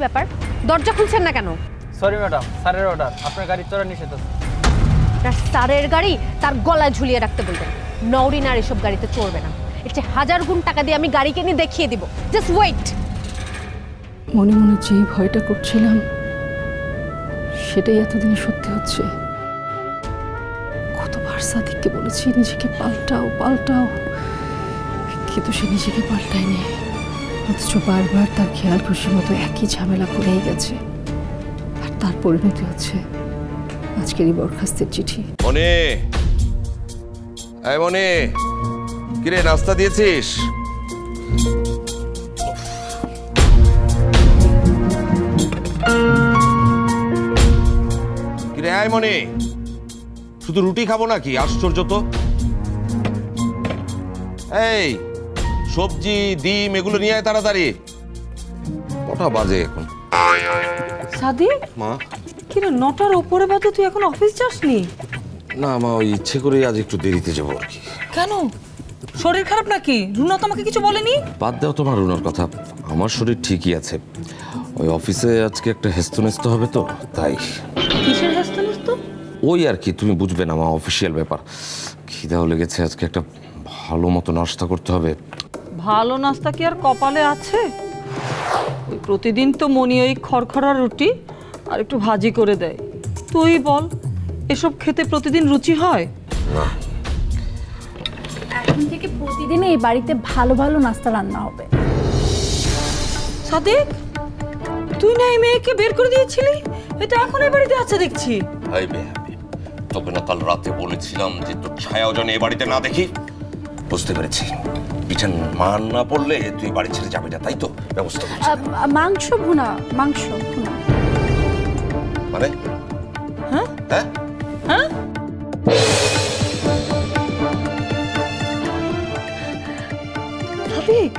ব্যাপার, দরজা খুলছেন না কেন? সরি ম্যাডাম, স্যারের অর্ডার, আপনার গাড়ি চড়া নিষেধ আছে। স্যারের গাড়ি তার গলায় ঝুলিয়ে রাখতে বলবেন। নওরিন আর এসব গাড়িতে চড়বে না। এর চেয়ে 1000 গুণ টাকা দিয়ে আমি গাড়ি কিনে দেখিয়ে দিব। Just wait. মনে মনে যে ভয়টা করছিলাম সেটাই এতদিনে সত্যি হচ্ছে। কতবার সাদিককে বলেছি নিজেকে পাল্টাও পাল্টাও, কিন্তু সে নিজেকে পাল্টায়নি, অথচ বারবার তার খেয়াল খুশি মতো একই ঝামেলা করেই গেছে। আর তার পরিণতি হচ্ছে আজকের এই বরখাস্তের চিঠি। মনে মনে কিরে, নাস্তা দিয়েছিস? কিরে আয় মনে, শুধু রুটি খাবো নাকি? আশ্চর্য তো। এই সবজি ডিম এগুলো নিয়ে আয় তাড়াতাড়ি। কটা বাজে এখন? সাদিক, মা কিরে 9টার উপরে বাজে, তুই এখন অফিস যাসনি? না মা, ওই ইচ্ছে করে আজ একটু দেরিতে যাবো আর কি। কেন, শরীর খারাপ নাকি? রুনা তোমাকে কিছু বলেনি? বাদ দাও তোমার রুনার কথা, আমার শরীর ঠিকই আছে। ওই অফিসে আজকে একটা হেস্তনেস্ত হবে তো তাই। কিসের হেস্তনেস্ত? ওই আর কি, তুমি বুঝবে না মা, অফিসিয়াল ব্যাপার। খিদাও লেগেছে, আজকে একটা ভালো মতো নাস্তা করতে হবে। ভালো নাস্তা কি আর কপালে আছে? ওই প্রতিদিন তো মনি ওই খড়খড়া রুটি আর একটু ভাজি করে দেয়। তুই বল, এসব খেতে প্রতিদিন রুচি হয়? এখন থেকে প্রতিদিন এই বাড়িতে ভালো ভালো নাস্তা রান্না হবে। সাদিক, তুই না এই মেয়েকে বের করে দিয়েছিলি, এটা এখন এই বাড়িতে আছে দেখছি। তবে না কাল রাতে বলেছিলাম যে তোর ছায়াও যেন এ বাড়িতে না দেখি। বুঝতে পেরেছি, পিছন মান না পড়লে তুই বাড়ি ছেড়ে যাবে না, তাই তো? ব্যবস্থা মাংস ভুনা, মাংস ভুনা। মানে? হ্যাঁ হ্যাঁ হ্যাঁ, সাদিক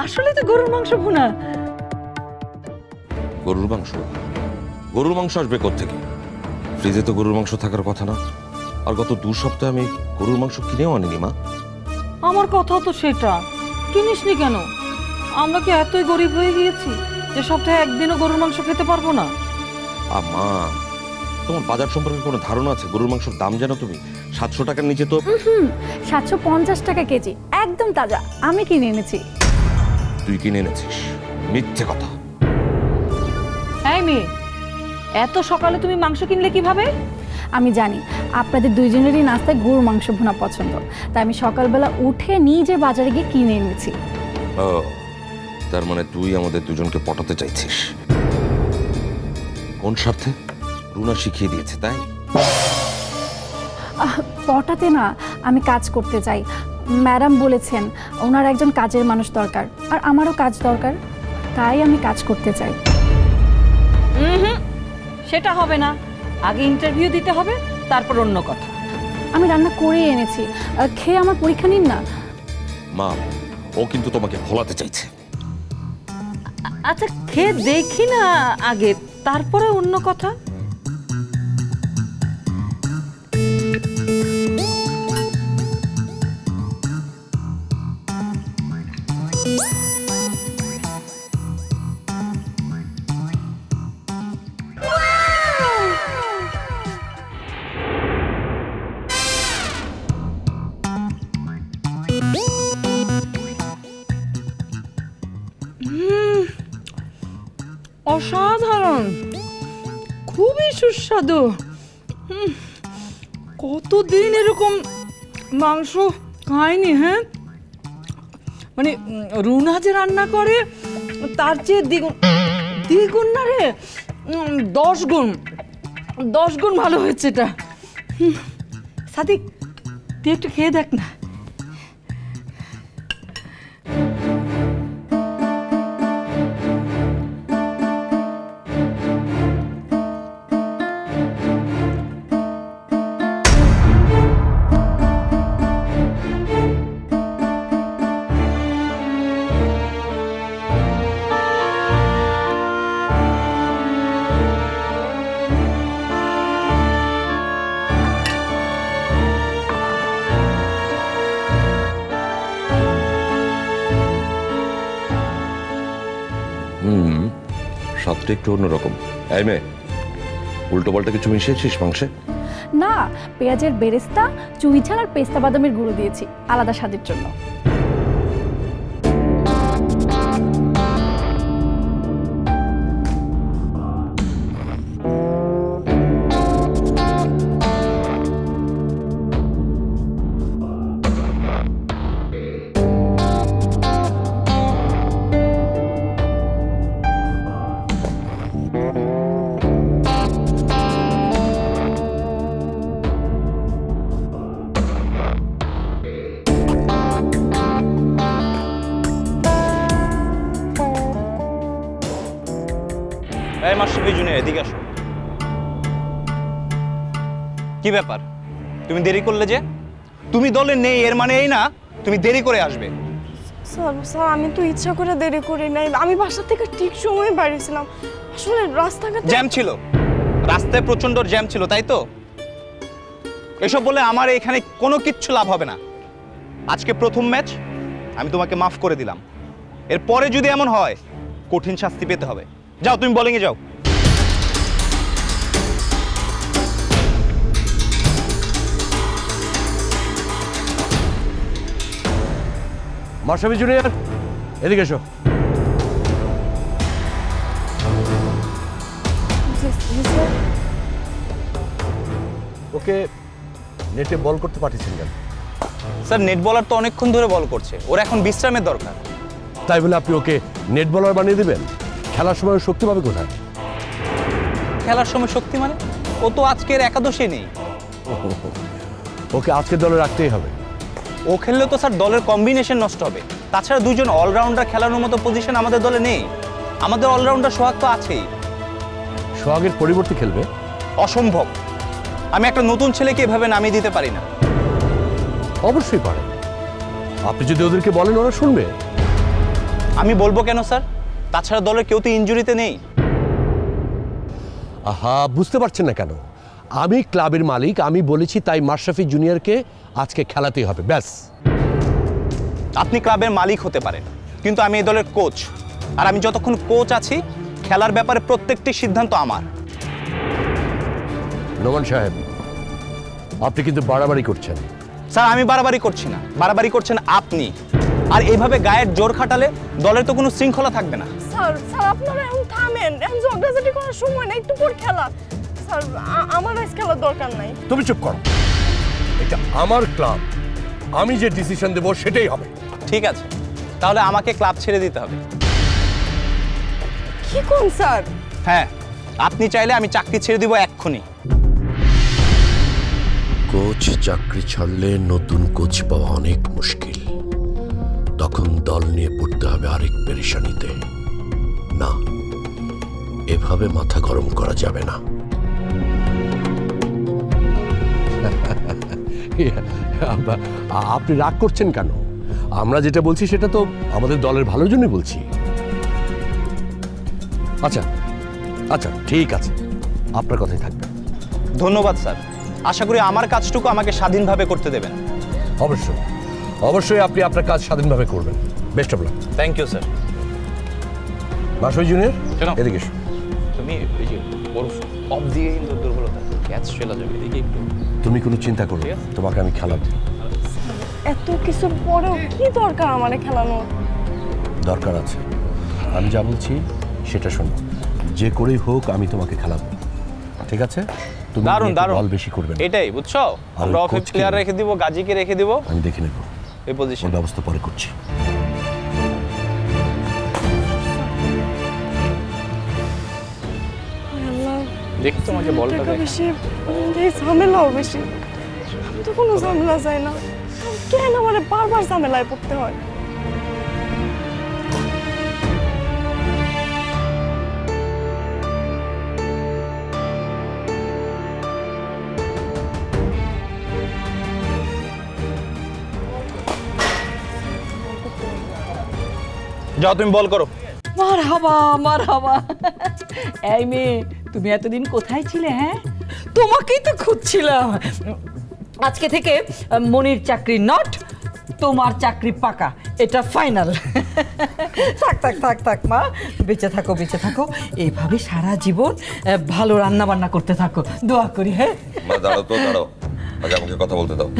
আসলে তো গরুর মাংস ভুনা। গরুর মাংস? গরুর মাংস আসবে কোত্থেকে? ফ্রিজে তো গরুর মাংস থাকার কথা না। আর গত 2 সপ্তাহে আমি গরুর মাংস কিনেও আনিনি মা। আমার কথা তো সেটা, কিনিসনি কেন? আমরা কি এতই গরিব হয়ে গিয়েছি যে সপ্তাহে একদিনও গরুর মাংস খেতে পারবো না? মা, তোমার বাজার সম্পর্কে কোনো ধারণা আছে? গরুর মাংসের দাম জানো তুমি? 700 টাকার নিচে তো। 750 টাকা কেজি, একদম তাজা, আমি কিনে এনেছি। তুই কিনে এনেছিস? মিথ্যে কথা। এই মেয়ে, এত সকালে তুমি মাংস কিনলে কিভাবে? আমি জানি আপনাদের দুইজনেরই নাস্তায় গরুর মাংস ভুনা পছন্দ, তাই আমি সকালবেলা উঠে নিজে বাজারে গিয়ে কিনে এনেছি। ও, তার মানে তুই আমাদের দুজনকে পটাতে চাইছিস? কোন স্বার্থে? রুনা শিখিয়ে দিয়েছে তাই? পটাতে না, আমি কাজ করতে চাই। ম্যাডাম বলেছেন ওনার একজন কাজের মানুষ দরকার, আর আমারও কাজ দরকার, তাই আমি কাজ করতে চাই। সেটা হবে না, আগে ইন্টারভিউ দিতে হবে, তারপর অন্য কথা। আমি রান্না করে এনেছি, খেয়ে আমার পরীক্ষা নিন না। মা, ও কিন্তু তোমাকে ভোলাতে চাইছে। আচ্ছা খেয়ে দেখি না আগে, তারপরে অন্য কথা। অসাধারণ, খুবই সুস্বাদু। কতদিন এরকম মাংস খাইনি। হ্যাঁ, মানে রুনা যে রান্না করে তার চেয়ে দ্বিগুণ, দ্বিগুণ না রে, 10 গুণ, 10 গুণ ভালো হয়েছে এটা। সাদিক, তুই একটু খেয়ে দেখ না। স্বাদটা একটু অন্যরকম। এই মেয়ে, উল্টো পাল্টা কিছু মিশিয়েছিস মাংসে? না, পেঁয়াজের বেরেস্তা, চুই ঝাল আর পেস্তা বাদামের গুঁড়ো দিয়েছি আলাদা স্বাদের জন্য। এই মাশরাফি জুনিয়র, এদিকে আসো। কি ব্যাপার, তুমি দেরি করলে যে? তুমি দলে নেই এর মানে এই না তুমি দেরি করে আসবে। স্যার আমি তো ইচ্ছা করে দেরি করি নাই, আমি বাসা থেকে ঠিক সময়ে বাড়িছিলাম। আসলে রাস্তাঘাটে জ্যাম ছিল, রাস্তায় প্রচন্ড জ্যাম ছিল, তাই তো? এসব বলে আমার এখানে কোনো কিচ্ছু লাভ হবে না। আজকে প্রথম ম্যাচ, আমি তোমাকে মাফ করে দিলাম। এরপরে যদি এমন হয় কঠিন শাস্তি পেতে হবে। যাও, তুমি বোলিংয়ে যাও। মাশরাফি জুনিয়র, এদিকে এসো। ওকে নেটে বল করতে পাঠিয়েছেন কেন? স্যার, নেট বলার তো অনেকক্ষণ ধরে বল করছে, ওর এখন বিশ্রামের দরকার। তাই বলে আপনি ওকে নেট বলার বানিয়ে দিবেন? খেলার সময় শক্তি পাবে কোথায়? খেলার সময় শক্তি মানে? ও তো আজকের একাদশে নেই। ওকে আজকের দলে রাখতেই হবে। ও খেললে তো স্যার দলের কম্বিনেশন নষ্ট হবে। তাছাড়া দুজন অলরাউন্ডার খেলানোর মতো পজিশন আমাদের দলে নেই। আমাদের অলরাউন্ডার সোহাগ তো আছেই। সোহাগের পরিবর্তে খেলবে? অসম্ভব। আমি একটা নতুন ছেলেকে এভাবে নামিয়ে দিতে পারি না। অবশ্যই পারে। আপনি যদি ওদেরকে বলেন ওরা শুনবে। আমি বলবো কেন স্যার? তাছাড়া দলের কেউ তো ইনজুরিতে নেই। আহা, বুঝতে পারছেন না কেন? আমি ক্লাবের মালিক, আমি বলেছি, তাই মাশরাফি জুনিয়রকে আজকে খেলাতেই হবে, ব্যাস। আপনি ক্লাবের মালিক হতে পারেন, কিন্তু আমি এই দলের কোচ। আর আমি যতক্ষণ কোচ আছি, খেলার ব্যাপারে প্রত্যেকটি সিদ্ধান্ত আমার। নোমান সাহেব, আপনি কিন্তু বাড়াবাড়ি করছেন। স্যার, আমি বাড়াবাড়ি করছি না, বাড়াবাড়ি করছেন আপনি। আর এইভাবে গায়ের জোর খাটালে দলের তো কোনো শৃঙ্খলা থাকবে না। স্যার আপনারা এখন থামেন, এখন ঝগড়াঝাটি করার সময় না, একটু পর খেলা। স্যার আমার আজ খেলার দরকার নাই। তুমি চুপ করো, এটা আমার ক্লাব, আমি যে ডিসিশন দেব সেটাই হবে। ঠিক আছে, তাহলে আমাকে ক্লাব ছেড়ে দিতে হবে। কি কোন স্যার? হ্যাঁ, আপনি চাইলে আমি চাকরি ছেড়ে দিব এক্ষুনি। কোচ চাকরি ছাড়লে নতুন কোচ পাওয়া অনেক মুশকিল। তখন দল নিয়ে পড়তে হবে আরেক পেরেশানিতে। না, এভাবে মাথা গরম করা যাবে না। আপনি রাগ করছেন কেন? আমরা যেটা বলছি সেটা তো আমাদের দলের ভালোর জন্যই বলছি। আচ্ছা আচ্ছা, ঠিক আছে, আপনার কথাই থাকবে। ধন্যবাদ স্যার। আশা করি আমার কাজটুকু আমাকে স্বাধীনভাবে করতে দেবেন। অবশ্যই অবশ্যই, আপনি আপনার কাজ স্বাধীনভাবে করবেন। Best of luck. Thank you sir. Mashrafe junior, শোনো। এদিকে এসো। তুমি ওই যে ওর অফ দিয়ে কিন্তু দুর্বলতা, ক্যাচ চলে যাবে, এদিকে একটু। তুমি কোনো চিন্তা করো না, তোমাকে আমি খেলাবো। এত কিছুর পরেও কি দরকার আমারে খেলানোর? দরকার আছে। আমি যা বলছি সেটা শোনো, যে করেই হোক আমি তোমাকে খেলাবো, ঠিক আছে? তুমি দারুণ একটু দারুণ বল বেশি করবে না। এটাই বুঝছো? আমরা অফ কোচকে প্লেয়ার রেখে দিব, গাজীকে রেখে দিব আমি দেখে নেব, এই পজিশন। ওর ব্যবস্থা পরে করছি। দেখি তোমাকে বলটা টাকা দেখ। বেশি, এই ঝামেলাও বেশি। আমি তো কোনো ঝামেলা চাই না, কেন আমার বারবার ঝামেলায় পড়তে হয়? যাও, তুমি বল করো। মারহাবা। এই মেয়ে, তুমি এতদিন কোথায় ছিলে? হ্যাঁ, তোমাকেই তো খুঁজছিলাম। আজকে থেকে মনির চাকরি নট, তোমার চাকরি পাকা, এটা ফাইনাল। থাক থাক থাক থাক মা, বেঁচে থাকো বেঁচে থাকো, এইভাবে সারা জীবন ভালো রান্না বান্না করতে থাকো, দোয়া করি। হ্যাঁ মা দাঁড়াও তো, দাঁড়াও, আগে আমাকে কথা বলতে দাও।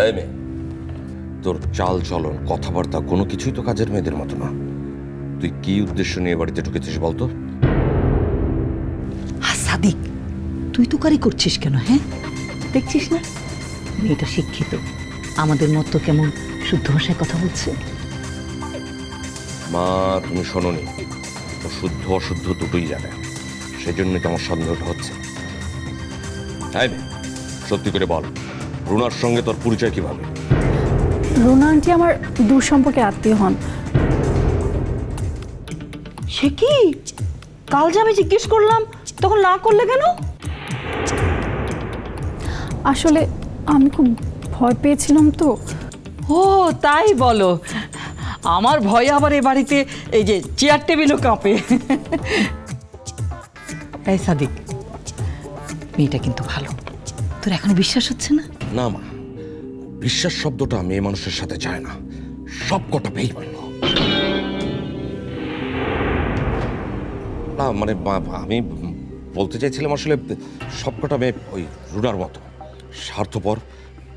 এই মেয়ে, তোর চাল চলন কথাবার্তা কোনো কিছুই তো কাজের মেয়েদের মতো না। তুই কি উদ্দেশ্য নিয়ে বাড়িতে ঢুকেছিস বলতো? সাদিক, তুই তো কারি করছিস কেন? হ্যাঁ, দেখছিস না মেয়েটা শিক্ষিত, আমাদের মতো কেমন শুদ্ধ ভাষায় কথা বলছে। মা তুমি শোনোনি, ও শুদ্ধ অশুদ্ধ দুটোই জানে, সেই জন্যই তো আমার সন্দেহটা হচ্ছে। এই মেয়ে, সত্যি করে বল, রুনার সঙ্গে তোর পরিচয় কিভাবে? রুনা আন্টি আমার দূর সম্পর্কে আত্মীয় হন। সে কি, কাল যে আমি জিজ্ঞেস করলাম তখন না করলে কেন? আসলে আমি খুব ভয় পেয়েছিলাম তো। ও তাই বলো, আমার ভয়ে আবার এ বাড়িতে এই যে চেয়ার টেবিলও কাঁপে। এই সাদিক, মেয়েটা কিন্তু ভালো, তোর এখনো বিশ্বাস হচ্ছে না? না মা, বিশ্বাস শব্দটা মেয়ে মানুষের সাথে যায় না, সব কটা বেইমান। না মানে আমি বলতে চাইছিলাম আসলে সব কটা মেয়ে ওই রুনার মতো স্বার্থপর,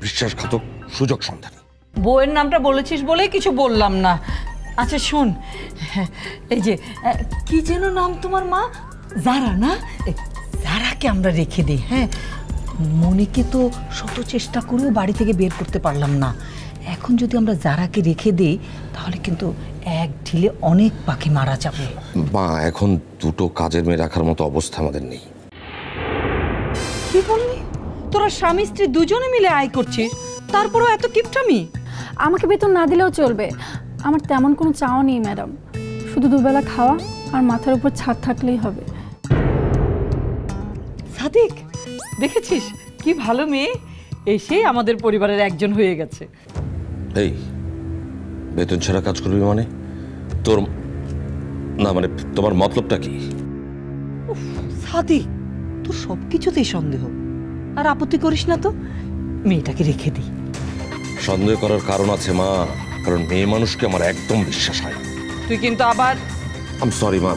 বিশ্বাসঘাতক, সুযোগ সন্ধানী। বউয়ের নামটা বলেছিস বলেই কিছু বললাম না। আচ্ছা শোন, এই যে কি যেন নাম তোমার মা? যারা না, যারাকে আমরা রেখে দিই। হ্যাঁ, মনিকে তো শত চেষ্টা করেও বাড়ি থেকে বের করতে পারলাম না। এখন যদি আমরা যারাকে রেখে দিই তাহলে কিন্তু এক ঢিলে অনেক পাখি মারা যাবে। মা এখন দুটো কাজের মেয়ে রাখার মতো অবস্থা আমাদের নেই। কি বললি? তোরা স্বামী স্ত্রী দুজনে মিলে আয় করছিস, তারপরেও এত কিপটামি? আমাকে বেতন না দিলেও চলবে, আমার তেমন কোনো চাওয়া নেই ম্যাডাম, শুধু দুবেলা খাওয়া আর মাথার উপর ছাদ থাকলেই হবে। সাদিক, দেখেছিস কি ভালো মেয়ে, এসে আমাদের পরিবারের একজন হয়ে গেছে। এই বেতন ছাড়া কাজ করবি মানে? তোর না মানে তোমার মতলবটা কি? সাদিক, তোর সব কিছুতেই সন্দেহ, আর আপত্তি করিস না তো, মেয়েটাকে রেখে দিই। সন্দেহ করার কারণ আছে মা, কারণ মেয়ে মানুষকে আমার একদম বিশ্বাস হয়। তুই কিন্তু আবার আম সরি মা,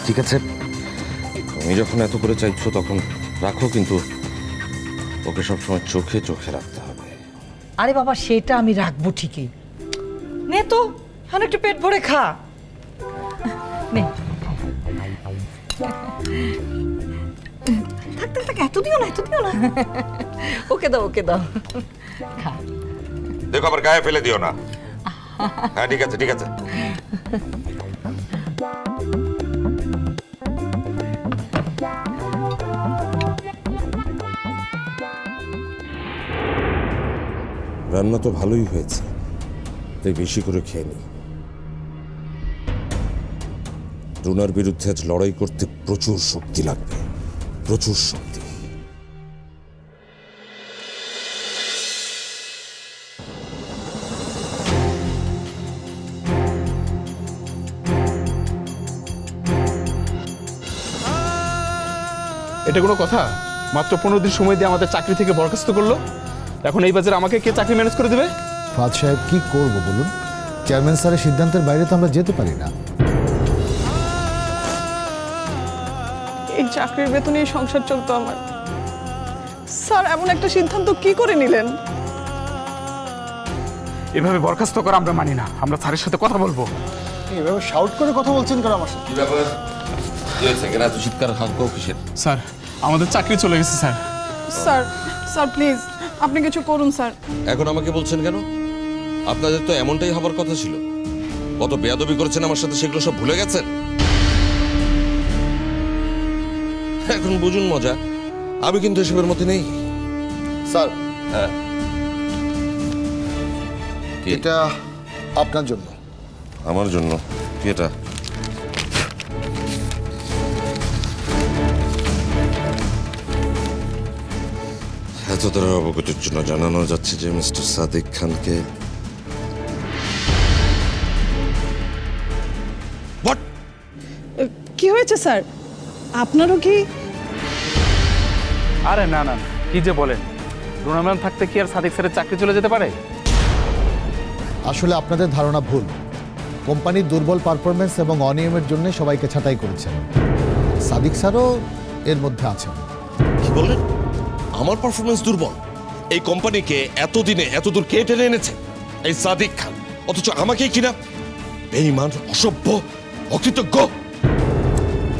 ঠিক আছে তুমি যখন এত করে চাইছো তখন রাখো, কিন্তু ওকে সবসময় চোখে চোখে রাখতে হবে। আরে বাবা, সেটা আমি রাখবো ঠিকই। নে তো, এখন একটু পেট ভরে খা। নে, থাক থাক থাক, এত দিও না, এত দিও না। ওকে দাও, ওকে দাও, খা। দেখো আবার গায়ে ফেলে দিও না। হ্যাঁ ঠিক আছে ঠিক আছে। রান্না তো ভালোই হয়েছে, তাই বেশি করে খেয়ে নি। রুনার বিরুদ্ধে আজ লড়াই করতে প্রচুর শক্তি লাগবে, প্রচুর শক্তি। এটা কোনো কথা? মাত্র 15 দিন সময় দিয়ে আমাদের চাকরি থেকে বরখাস্ত করলো, এখন এই বাজারে আমাকে কে চাকরি ম্যানেজ করে দেবে? ফাদ সাহেব কি করব বলুন, চেয়ারম্যান স্যারের সিদ্ধান্তের বাইরে তো আমরা যেতে পারি না। এই চাকরির বেতনেই সংসার চলতো আমার। স্যার এমন একটা সিদ্ধান্ত কি করে নিলেন? এভাবে বরখাস্ত করা আমরা মানি না, আমরা স্যারের সাথে কথা বলবো। এভাবে শাউট করে কথা বলছেন কেন আমার সাথে? কি ব্যাপার? কি হয়েছে? কেন এত চিৎকার হাঁকাও কিসের? স্যার আমাদের চাকরি চলে গেছে স্যার। স্যার স্যার প্লিজ আপনি কিছু করুন স্যার। এখন আমাকে বলছেন কেন? আপনাদের তো এমনটাই হবার কথা ছিল। কত বেয়াদবি করেছেন আমার সাথে, সেগুলো সব ভুলে গেছেন? এখন বুঝুন মজা, আমি কিন্তু এসবের মধ্যে নেই। স্যার হ্যাঁ, এটা আপনার জন্য। আমার জন্য? কি এটা? এতটা অবগতির জন্য জানানো যাচ্ছে যে মিস্টার সাদিক খানকে কি হয়েছে স্যার? আপনারও কি? আরে না না, কি যে বলেন, রুনা ম্যাম থাকতে কি আর সাদিক স্যারের চাকরি চলে যেতে পারে? আসলে আপনাদের ধারণা ভুল। কোম্পানির দুর্বল পারফরমেন্স এবং অনিয়মের জন্য সবাইকে ছাঁটাই করেছেন। সাদিক স্যারও এর মধ্যে আছেন। কি বললেন? আমার পারফরমেন্স দুর্বল? এই কোম্পানিকে এতদিনে এতদূর কে টেনে এনেছে? এই সাদিক খান। অথচ আমাকেই কিনা বেঈমান, অসভ্য, অকৃতজ্ঞ।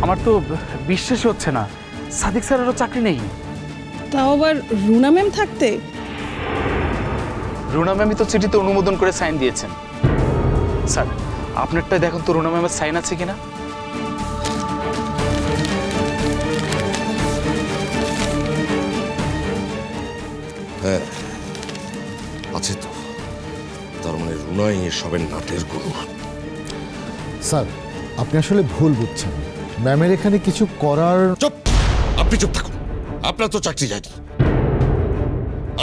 আমার তো বিশ্বাস হচ্ছে না সাদিক স্যারেরও চাকরি নেই। তাও আবার রুনা ম্যাম থাকতে। রুনা ম্যামই তো চিঠিতে অনুমোদন করে সাইন দিয়েছেন। স্যার আপনারটাই দেখুন তো রুনা ম্যামের সাইন আছে কিনা। হ্যাঁ আছে তো। তার মানে রুনাই এসবের নাটের গুরু। স্যার আপনি আসলে ভুল বুঝছেন, ম্যামের এখানে কিছু করার। চুপ! আপনি চুপ থাকুন। আপনার তো চাকরি যায়নি।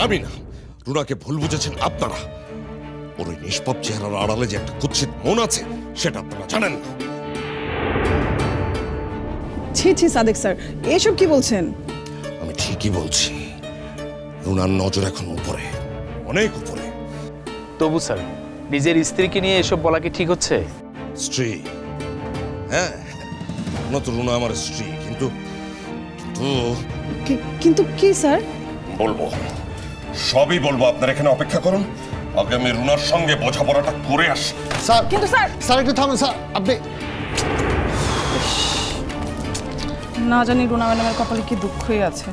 আমি না, রুনাকে ভুল বুঝেছেন আপনারা। ওর ওই নিষ্পাপ চেহারার আড়ালে যে একটা কুৎসিত মন আছে সেটা আপনারা জানেন না। ছি ছি সাদেক স্যার, এসব কি বলছেন? আমি ঠিকই বলছি। রুনার নজর এখন উপরে, অনেক উপরে। তবু স্যার নিজের স্ত্রীকে নিয়ে এসব বলা কি ঠিক হচ্ছে? স্ত্রী? হ্যাঁ, তো রুনা আমার স্ত্রী, কিন্তু কিন্তু কি স্যার? বলবো, সবই বলবো। আপনারা এখানে অপেক্ষা করুন, আগে আমি রুনার সঙ্গে বোঝাপড়াটা করে আসি। স্যার কিন্তু স্যার স্যার একটু থামুন স্যার। আপনি না জানি রুনা ম্যাডামের কপালে কি দুঃখই আছে।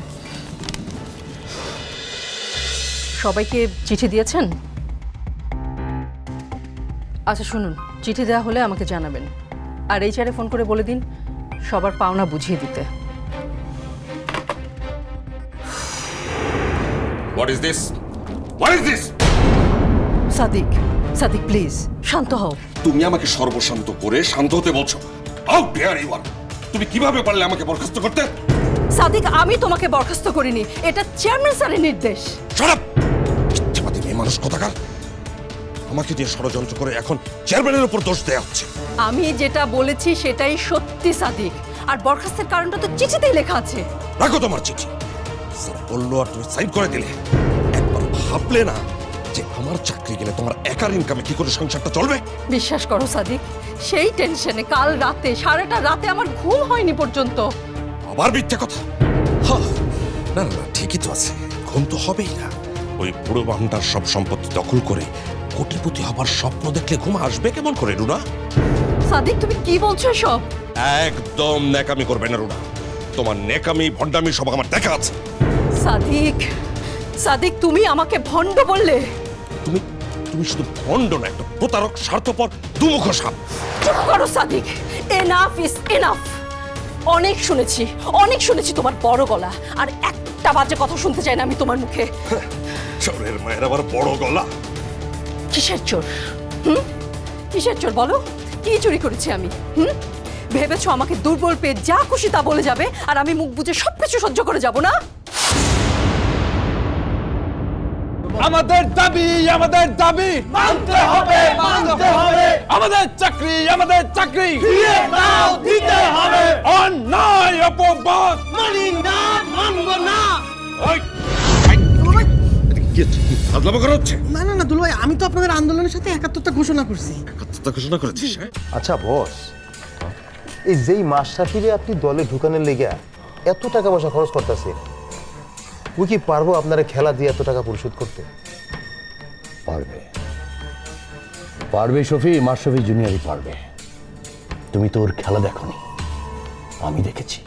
সবাইকে চিঠি দিয়েছেন? আচ্ছা শুনুন, চিঠি দেওয়া হলে আমাকে জানাবেন, আর এইচআরে ফোন করে বলে দিন সবার পাওনা বুঝিয়ে দিতে। What is this? What is this? Sadiq, Sadiq please শান্ত হও। তুমি আমাকে সর্বশান্ত করে শান্ত হতে বলছো? How dare you! তুমি কিভাবে পারলে আমাকে বরখাস্ত করতে? সাদিক আমি তোমাকে বরখাস্ত করিনি, এটা চেয়ারম্যান স্যারের নির্দেশ। Shut up! মিথ্যাবাদী মেয়ে মানুষ কোথাকার। আমাকে দিয়ে ষড়যন্ত্র করে এখন চেয়ারম্যানের উপর দোষ দেয়া হচ্ছে। আমি যেটা বলেছি সেটাই সত্যি সাদিক, আর বরখাস্তের কারণটা তো চিঠিতেই লেখা আছে। রাখো তোমার চিঠি। স্যার বললো আর তুমি সাইন করে দিলে। একবার ভাবলে না যে আমার চাকরি গেলে তোমার একার ইনকামে কি করে সংসারটা চলবে? বিশ্বাস করো সাদিক, সেই টেনশনে কাল রাতে সারাটা রাতে আমার ঘুম হয়নি পর্যন্ত। আবার মিথ্যে কথা। না না না, ঠিকই তো আছে, ঘুম তো হবেই না। ওই বুড়ো বান্দার সব সম্পত্তি দখল করে কোটিপতি হবার স্বপ্ন দেখলে ঘুম আসবে কেমন করে রুনা? সাদিক তুমি কি বলছো সব? একদম নেকামি করবে না রুনা। তোমার নেকামি ভণ্ডামি সব আমার দেখা আছে। সাদিক, সাদিক তুমি আমাকে ভণ্ড বললে? তুমি তুমি শুধু ভণ্ড না, একটা প্রতারক, স্বার্থপর, দুমুখ সাপ। চুপ করো সাদিক, এনাফ ইজ এনাফ। অনেক শুনেছি তোমার বড় গলা, আর একটা বাজে কথা শুনতে চাই না আমি তোমার মুখে। চোরের মায়ের আবার বড় গলা। কিসের চোর? কিসের চোর বলো? কি চুরি করেছি আমি? ভেবেছো আমাকে দুর্বল পেয়ে যা খুশি তা বলে যাবে আর আমি মুখ বুজে সবকিছু সহ্য করে যাব না? আমাদের দাবি মানতে হবে আমাদের চাকরি দিয়ে দাও, দিতে হবে। অন্যায় অপবাদ মানি না, মানব না। আদলামা করা হচ্ছে? না না না দুলভাই, আমি তো আপনাদের আন্দোলনের সাথে একাত্মতা ঘোষণা করছি। একাত্মতা ঘোষণা করেছিস? আচ্ছা বস, এই যেই মাশরাফিরে আপনি দলে ঢুকানোর লেগে এত টাকা পয়সা খরচ করতেছে, ও কি পারবো আপনারা খেলা দিয়ে এত টাকা পরিশোধ করতে? পারবে, পারবে শফি, মাশরাফি জুনিয়রই পারবে। তুমি তো ওর খেলা দেখোনি, আমি দেখেছি।